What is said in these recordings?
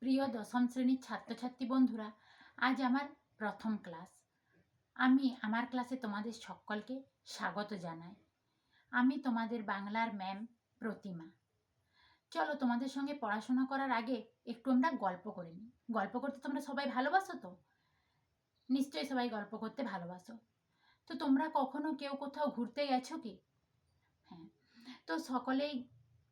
প্রিয় দশম শ্রেণীর ছাত্রছাত্রী বন্ধুরা, আজ আমার প্রথম ক্লাস। আমি আমার ক্লাসে তোমাদের সকলকে স্বাগত জানাই। আমি তোমাদের বাংলার ম্যাম প্রতিমা। চলো, তোমাদের সঙ্গে পড়াশোনা করার আগে একটু আমরা গল্প করে নিই। গল্প করতে তোমরা সবাই ভালোবাসো তো? নিশ্চয়ই সবাই গল্প করতে ভালোবাসো। তো তোমরা কখনো কেউ কোথাও ঘুরতে গেছো কি? হ্যাঁ, তো সকলেই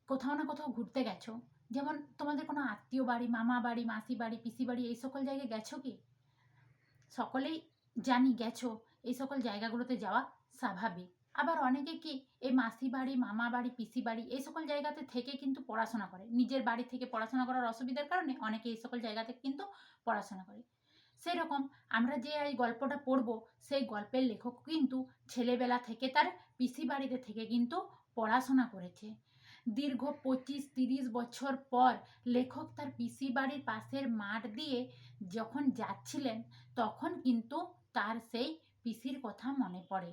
কোথাও না কোথাও ঘুরতে গেছো। যেমন তোমাদের কোনো আত্মীয় বাড়ি, মামা বাড়ি, মাসি বাড়ি, পিসি বাড়ি, এই সকল জায়গায় গেছো কি? সকলেই জানি গেছো। এই সকল জায়গাগুলোতে যাওয়া স্বাভাবিক। আবার অনেকে কি এই মাসি বাড়ি, মামা বাড়ি, পিসি বাড়ি এই সকল জায়গাতে থেকে কিন্তু পড়াশোনা করে। নিজের বাড়ি থেকে পড়াশোনা করার অসুবিধার কারণে অনেকে এই সকল জায়গাতে কিন্তু পড়াশোনা করে। সেরকম আমরা যে এই গল্পটা পড়ব, সেই গল্পের লেখক কিন্তু ছেলেবেলা থেকে তার পিসি বাড়িতে থেকে কিন্তু পড়াশোনা করেছে। দীর্ঘ 25-30 বছর পর লেখক তার পিসি বাড়ির পাশের মাঠ দিয়ে যখন যাচ্ছিলেন, তখন কিন্তু তার সেই পিসির কথা মনে পড়ে।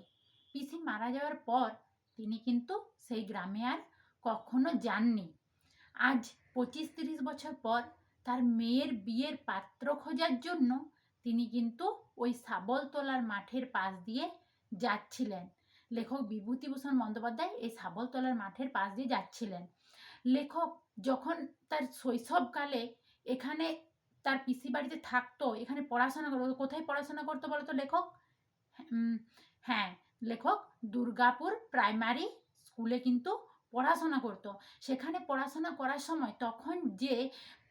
পিসি মারা যাওয়ার পর তিনি কিন্তু সেই গ্রামে আর কখনো যাননি। আজ 25-30 বছর পর তার মেয়ের বিয়ের পাত্র খোঁজার জন্য তিনি কিন্তু ওই শাবলতলার মাঠের পাশ দিয়ে যাচ্ছিলেন। লেখক বিভূতিভূষণ বন্দ্যোপাধ্যায় এই শাবলতলার মাঠের পাশ দিয়ে যাচ্ছিলেন। লেখক যখন তার শৈশবকালে এখানে তার পিসি বাড়িতে থাকতো, এখানে পড়াশোনা করতো। কোথায় পড়াশোনা করতো বলো তো লেখক? হ্যাঁ, লেখক দুর্গাপুর প্রাইমারি স্কুলে কিন্তু পড়াশোনা করতো। সেখানে পড়াশোনা করার সময় তখন যে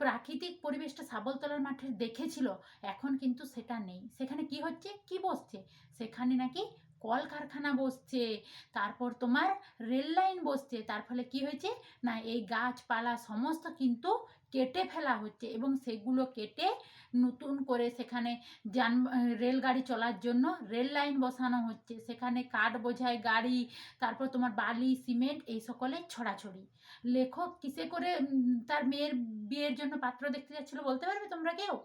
প্রাকৃতিক পরিবেশটা শাবলতলার মাঠে দেখেছিল, এখন কিন্তু সেটা নেই। সেখানে কি হচ্ছে, কি বসছে? সেখানে নাকি কলকারখানা বসছে, তারপর তোমার রেল লাইন বসছে। তার ফলে কি হয়েছে না, এই গাছপালা সমস্ত কিন্তু কেটে ফেলা হচ্ছে এবং সেগুলো কেটে নতুন করে সেখানে রেলগাড়ি চলার জন্য রেল লাইন বসানো হচ্ছে। সেখানে কাঠ বোঝাই গাড়ি, তারপর তোমার বালি, সিমেন্ট এই সকলের ছড়াছড়ি। লেখক কিসে করে তার মেয়ের বিয়ের জন্য পাত্র দেখতে যাচ্ছিল বলতে পারবে তোমরা কেউ?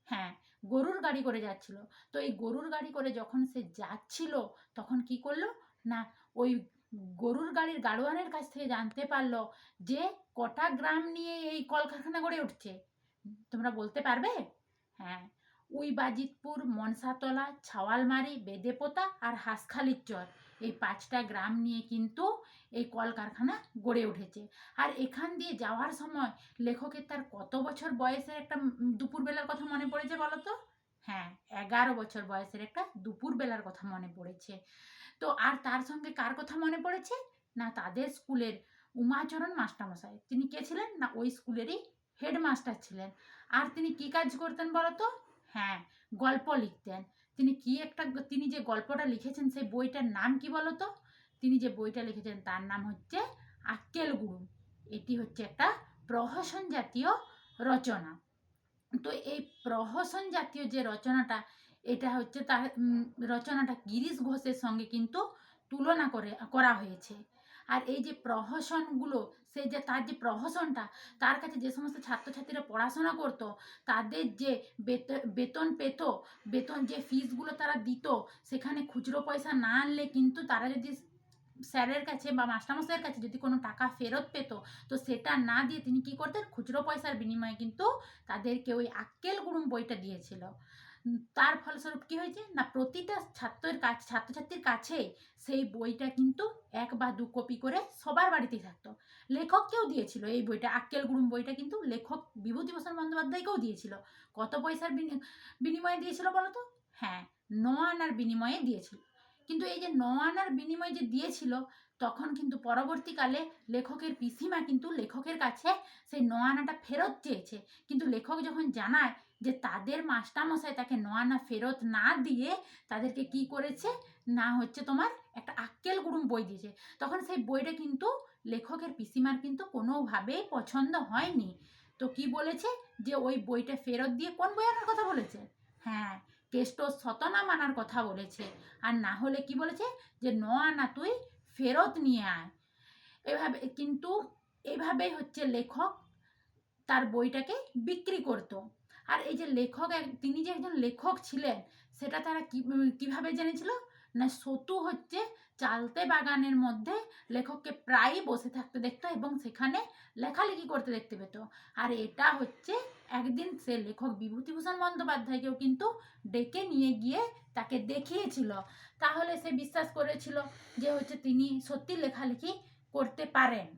হ্যাঁ, গরুর গাড়ি করে যাচ্ছিল। তো এই গরুর গাড়ি করে যখন সে যাচ্ছিল, তখন কি করলো না, ওই গরুর গাড়ির গাড়োয়ানের কাছ থেকে জানতে পারলো যে কটা গ্রাম নিয়ে এই কলকারখানা গড়ে উঠছে। তোমরা বলতে পারবে? হ্যাঁ, উইবাজিতপুর, মনসাতলা, ছাওয়ালমারি, বেদেপোতা আর হাঁসখালির চর, এই 5টা গ্রাম নিয়ে কিন্তু এই কলকারখানা গড়ে উঠেছে। আর এখান দিয়ে যাওয়ার সময় লেখকের তার কত বছর বয়সের একটা দুপুরবেলার কথা মনে পড়েছে বলো তো? হ্যাঁ, 11 বছর বয়সের একটা দুপুরবেলার কথা মনে পড়েছে। তো আর তার সঙ্গে কার কথা মনে পড়েছে না, তাদের স্কুলের উমাচরণ মাস্টারমশাই। তিনি কে ছিলেন না, ওই স্কুলেরই হেডমাস্টার ছিলেন। আর তিনি কি কাজ করতেন বলো তো? হ্যাঁ, গল্প লিখতেন। তিনি যে গল্পটা লিখেছেন সেই বইটার নাম কি বলো তো? তিনি যে বইটা লিখেছেন তার নাম হচ্ছে আক্কেল গুরু। এটি হচ্ছে একটা প্রহসন জাতীয় রচনা। তো এই প্রহসন জাতীয় যে রচনাটা, এটা হচ্ছে তার রচনাটা গিরিশ ঘোষের সঙ্গে কিন্তু তুলনা করা হয়েছে। আর এই যে প্রহসনগুলো, তার যে প্রহসনটা, তার কাছে যে সমস্ত ছাত্রছাত্রীরা পড়াশোনা করত, তাদের যে বেতন পেত, বেতন যে ফিসগুলো তারা দিত, সেখানে খুচরো পয়সা না আনলে কিন্তু তারা যদি স্যারের কাছে বা মাস্টারমশাইয়ের কাছে যদি কোনো টাকা ফেরত পেত, তো সেটা না দিয়ে তিনি কি করতেন, খুচরো পয়সার বিনিময়ে কিন্তু তাদেরকে ওই আক্কেল গুরুম বইটা দিয়েছিল। তার ফলস্বরূপ কি হয়েছে না, প্রতিটা ছাত্রছাত্রীর কাছে সেই বইটা কিন্তু 1 বা 2 কপি করে সবার বাড়িতেই থাকতো। লেখককেও দিয়েছিল এই বইটা, আক্কেল গুরুম বইটা কিন্তু লেখক বিভূতিভূষণ বন্দ্যোপাধ্যায়কেও দিয়েছিল। কত পয়সার বিনিময়ে দিয়েছিল বলো তো? হ্যাঁ, 9 আনার বিনিময়ে দিয়েছিল। কিন্তু এই যে 9 আনার বিনিময়ে যে দিয়েছিল, তখন কিন্তু পরবর্তীকালে লেখকের পিসিমা কিন্তু লেখকের কাছে সেই 9 আনাটা ফেরত চেয়েছে। কিন্তু লেখক যখন জানায় যে তাদের মাস্টারমশাই তাকে 9 আনা ফেরত না দিয়ে তাদেরকে কি করেছে না, হচ্ছে তোমার একটা আক্কেল গুরুম বই দিয়েছে, তখন সেই বইটা কিন্তু লেখকের পিসিমার কিন্তু কোনোভাবেই পছন্দ হয়নি। তো কি বলেছে যে ওই বইটা ফেরত দিয়ে কোন বই আনার কথা বলেছে? হ্যাঁ, কেষ্ট শতনাম আনার কথা বলেছে। আর না হলে কি বলেছে যে 9 আনা তুই ফেরত নিয়ে আয়। এভাবেই হচ্ছে লেখক তার বইটাকে বিক্রি করত। আর এই যে তিনি যে একজন লেখক ছিলেন, সেটা তারা কিভাবে জেনেছিল না, সতু হচ্ছে চালতে বাগানের মধ্যে লেখককে প্রায়ই বসে থাকতে দেখতো এবং সেখানে লেখালেখি করতে দেখতে পেত। আর এটা হচ্ছে একদিন সে লেখক বিভূতিভূষণ বন্দ্যোপাধ্যায়কেও কিন্তু ডেকে নিয়ে গিয়ে তাকে দেখিয়েছিল, তাহলে সে বিশ্বাস করেছিল যে হচ্ছে তিনি সত্যি লেখালেখি করতে পারেন।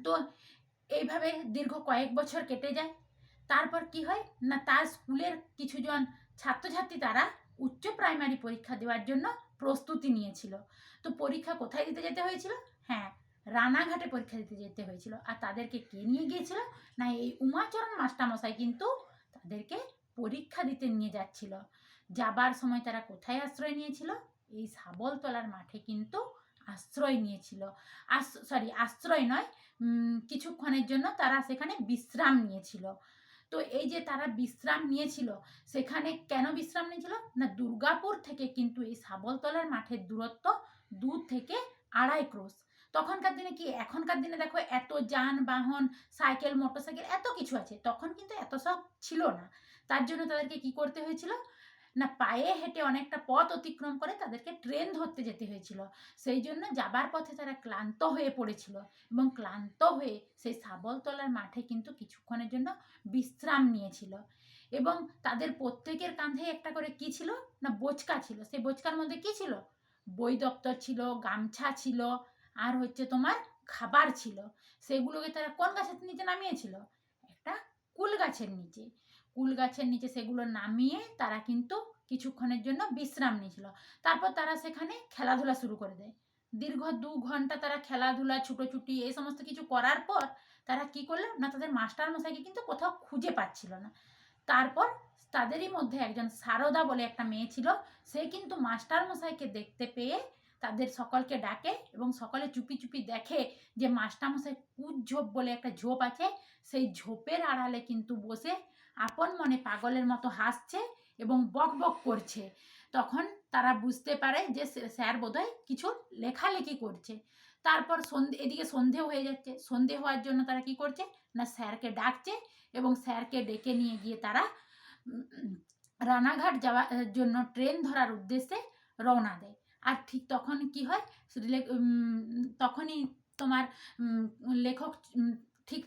তো এইভাবে দীর্ঘ কয়েক বছর কেটে যায়। তারপর কি হয় না, তার স্কুলের কিছুজন ছাত্রছাত্রী তারা উচ্চ প্রাইমারি পরীক্ষা দেওয়ার জন্য প্রস্তুতি নিয়েছিল। তো পরীক্ষা কোথায় দিতে যেতে হয়েছিল? হ্যাঁ, রানাঘাটে পরীক্ষা দিতে যেতে হয়েছিল। আর তাদেরকে কে নিয়ে গিয়েছিল? না, এই উমাচরণ মাস্টারমশাই কিন্তু তাদেরকে পরীক্ষা দিতে নিয়ে যাচ্ছিল। যাবার সময় তারা কোথায় আশ্রয় নিয়েছিল? এই শাবলতলার মাঠে কিন্তু আশ্রয় নিয়েছিল। আশ্রয় নয়, কিছুক্ষণের জন্য তারা সেখানে বিশ্রাম নিয়েছিল। তো এই যে তারা বিশ্রাম নিয়েছিল, সেখানে কেন বিশ্রাম নিয়েছিল না, দুর্গাপুর থেকে কিন্তু এই শাবলতলার মাঠের দূরত্ব 2 থেকে 2.5 ক্রোশ। তখনকার দিনে কি, এখনকার দিনে দেখো এত যানবাহন, সাইকেল, মোটরসাইকেল এত কিছু আছে, তখন কিন্তু এত সব ছিল না। তার জন্য তাদেরকে কি করতে হয়েছিল না, পায়ে হেঁটে অনেকটা পথ অতিক্রম করে তাদেরকে ট্রেন ধরতে যেতে হয়েছিল। সেই জন্য যাবার পথে তারা ক্লান্ত হয়ে পড়েছিল এবং ক্লান্ত হয়ে সেই শাবলতলার মাঠে কিন্তু কিছুক্ষণের জন্য বিশ্রাম নিয়েছিল। এবং তাদের প্রত্যেকের কাঁধে একটা করে কি ছিল না, বোচকা ছিল। সেই বোচকার মধ্যে কি ছিল? বই দপ্তর ছিল, গামছা ছিল, আর হচ্ছে তোমার খাবার ছিল। সেগুলোকে তারা কোন গাছের নিচে নামিয়েছিল? একটা কুল গাছের নিচে। কুল গাছের নিচে সেগুলো নামিয়ে তারা কিন্তু কিছুক্ষণের জন্য বিশ্রাম নিয়েছিল। তারপর তারা সেখানে খেলাধুলা শুরু করে দেয়। দীর্ঘ 2 ঘন্টা তারা খেলাধুলা, ছুটোছুটি এই সমস্ত কিছু করার পর তারা কি করলো না, তাদের মাস্টারমশাইকে কিন্তু কোথাও খুঁজে পাচ্ছিল না। তারপর তাদেরই মধ্যে একজন সারদা বলে একটা মেয়ে ছিল, সে কিন্তু মাস্টারমশাইকে দেখতে পেয়ে তাদের সকলকে ডাকে এবং সকলে চুপি চুপি দেখে যে মাস্টারমশাই কুঝোপ বলে একটা ঝোপ আছে, সেই ঝোপের আড়ালে কিন্তু বসে আপন মনে পাগলের মতো হাসছে এবং বক বক করছে। তখন তারা বুঝতে পারে যে স্যার বোধহয় কিছু লেখালেখি করছে। তারপর এদিকে সন্ধে হয়ে যাচ্ছে। সন্ধে হওয়ার জন্য তারা কি করছে না, স্যারকে ডাকছে এবং স্যারকে ডেকে নিয়ে গিয়ে তারা রানাঘাট যাওয়ার জন্য ট্রেন ধরার উদ্দেশ্যে রওনা দেয়। আর ঠিক তখন কি হয়, তখনই তোমার লেখক ঠিক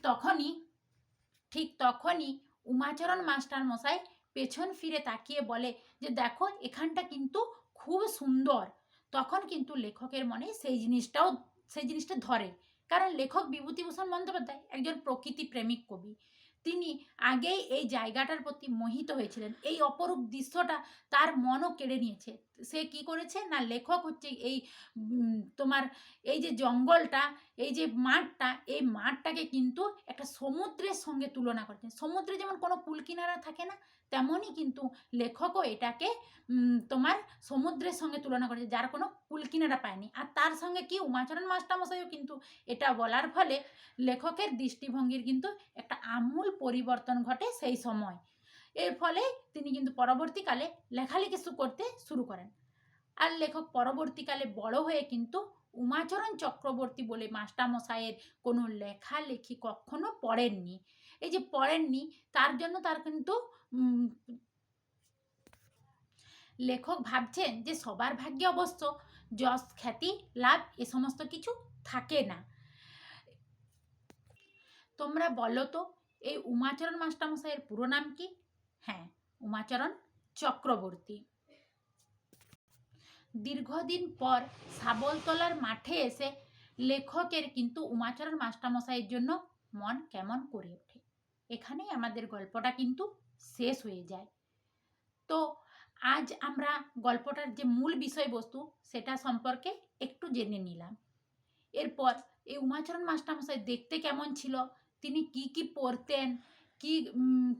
তখনই উমাচরণ মাস্টার মশাই পেছন ফিরে তাকিয়ে বলে যে দেখো এখানটা কিন্তু খুব সুন্দর। তখন কিন্তু লেখকের মনে সেই জিনিসটা ধরে, কারণ লেখক বিভূতিভূষণ বন্দ্যোপাধ্যায় একজন প্রকৃতি প্রেমিক কবি। তিনি আগেই এই জায়গাটার প্রতি মোহিত হয়েছিলেন। এই অপরূপ দৃশ্যটা তার মনও কেড়ে নিয়েছে। সে কি করেছে না, লেখক হচ্ছে এই তোমার এই যে জঙ্গলটা, এই যে মাঠটা, এই মাঠটাকে কিন্তু একটা সমুদ্রের সঙ্গে তুলনা করছেন। সমুদ্রে যেমন কোনো কুল কিনারা থাকে না, তেমনই কিন্তু লেখকও এটাকে তোমার সমুদ্রের সঙ্গে তুলনা করেছে, যার কোনো কুল কিনারা পায়নি। আর তার সঙ্গে কি উমাচরণ মাস্টারমশাইও কিন্তু এটা বলার ফলে লেখকের দৃষ্টিভঙ্গির কিন্তু একটা আমূল পরিবর্তন ঘটে সেই সময়। এর ফলে তিনি কিন্তু পরবর্তীকালে লেখালেখি করতে শুরু করেন। আর লেখক পরবর্তীকালে বড় হয়ে কিন্তু উমাচরণ চক্রবর্তী বলে মাস্টারমশাইয়ের কোনো লেখালেখি কখনো পড়েননি। এই যে পড়েননি, তার জন্য তার কিন্তু লেখক ভাবছেন যে সবার ভাগ্যে অবশ্য যশ, খ্যাতি, লাভ এ সমস্ত কিছু থাকে না। তোমরা বলো তো এই উমাচরণ মাস্টারমশাইয়ের পুরো নাম কি? হ্যাঁ, উমাচরণ চক্রবর্তী। দীর্ঘদিন পর শাবলতলার মাঠে এসে লেখকের কিন্তু উমাচরণ মাস্টারমশাইয়ের জন্য মন কেমন করে ওঠে। এখানেই আমাদের গল্পটা কিন্তু শেষ হয়ে যায়। তো আজ আমরা গল্পটার যে মূল বিষয়বস্তু সেটা সম্পর্কে একটু জেনে নিলাম। এরপর এই উমাচরণ মাস্টারমশাই দেখতে কেমন ছিল, তিনি কি কি পড়তেন,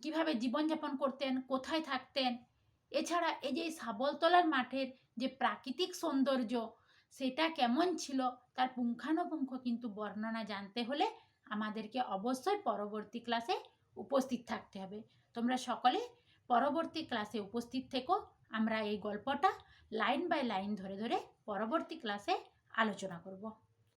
কিভাবে জীবনযাপন করতেন, কোথায় থাকতেন, এছাড়া এই যে শাবলতলার মাঠের যে প্রাকৃতিক সৌন্দর্য সেটা কেমন ছিল, তার পুঙ্খানুপুঙ্খ কিন্তু বর্ণনা জানতে হলে আমাদেরকে অবশ্যই পরবর্তী ক্লাসে উপস্থিত থাকতে হবে। তোমরা সকলে পরবর্তী ক্লাসে উপস্থিত থেকো। আমরা এই গল্পটা লাইন বাই লাইন ধরে ধরে পরবর্তী ক্লাসে আলোচনা করব।